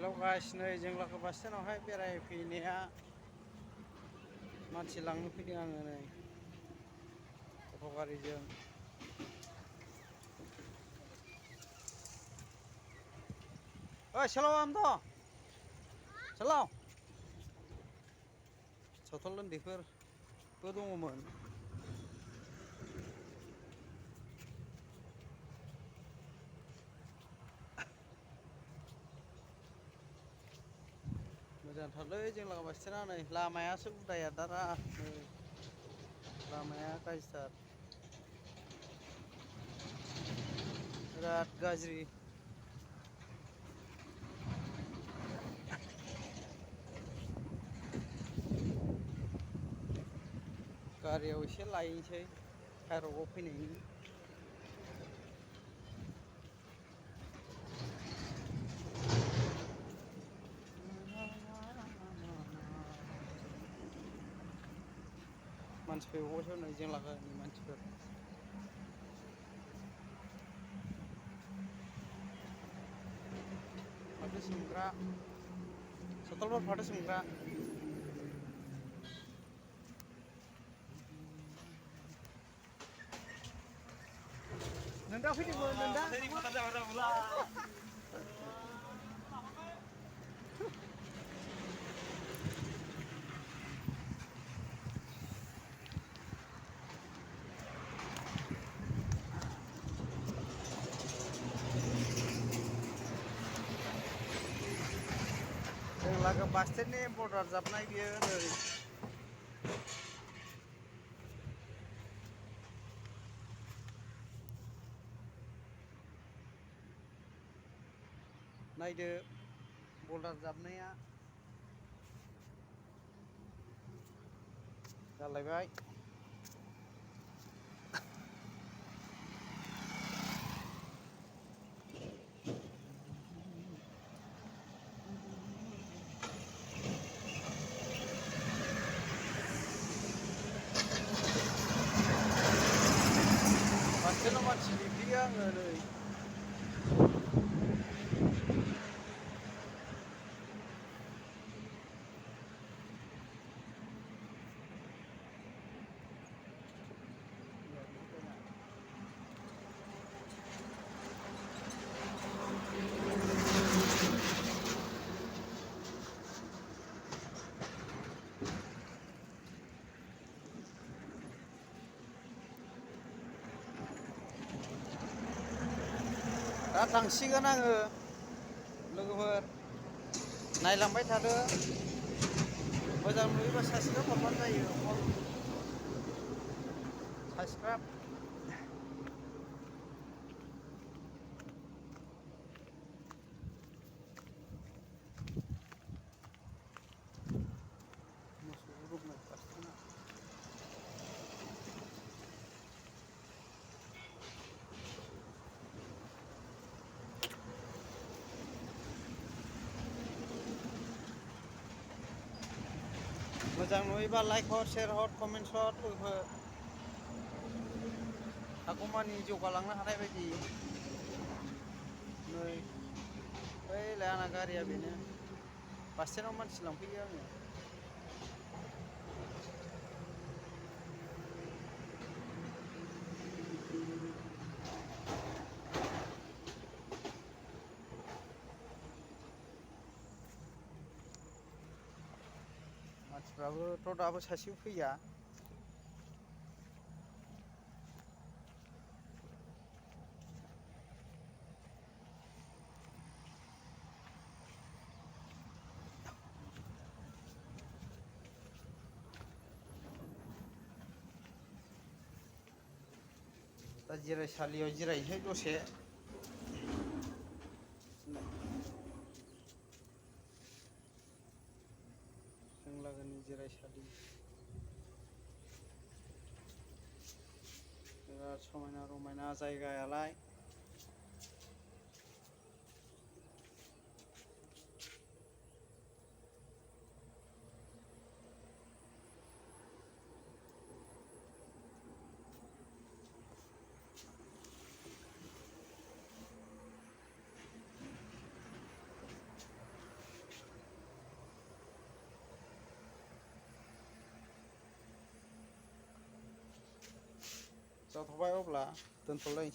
Hello guys, नै जोंलाखो बास स्टेन्डआवहाय बेरायफैनाया मानसि लांनो फैदों आङो नै अट' गारिजों। ओइ सेलाव सेलाव सथल उन्दैफोरबो दङमोन। मोजांथारलै जों लागो बास स्टेन्डआ नै लामायासो उदाया दारा नै लामाया गाज्रिथार बिराद गाज्रि। गारियाव एसे लायनोसै हाइरडआव फैनायनि। मानसि फैबावबायथ' नै जों लागोनि मानसिफोर। फाथो सोमग्रा सथलफोर फाथो सोमग्रा। नोंदा फैदोंमोन नोंदा? जों लागो बास स्टेन्डनि बर्डार जाबनाय बियो नै। नायदो बर्डार जाबनाया जालायबाय। बास स्टेन्डआव मानसि नेफैयो आङो नै। दा थांसिगोन आङो लोगोफोर नायलांबाय थादो। मोजां नुयोबा साबसक्राइब हरबानो जायो। साबसक्राइब। मोसौ गुमनाय बास स्टेन्डआ मोजां नुयोबा लाइक हर, शेयार हर, कमेन्ट हर लोगोफोर। हागौमानि जौगालांनो हानाय बायदि। नै बैलाय आंना गारिया बेनो बास स्टेन्डआव मानसि लांफैयो आङो। मानसिफ्राबोथ' दाबो सासेबो फैया। दा जिरायसालियाव जिरायनोसै दसे। जों लागोनि जिरायसालि। बिराद समायना रमायना जायगायालाय। जाथ'बाय अब्ला दोनथ'लायनोसै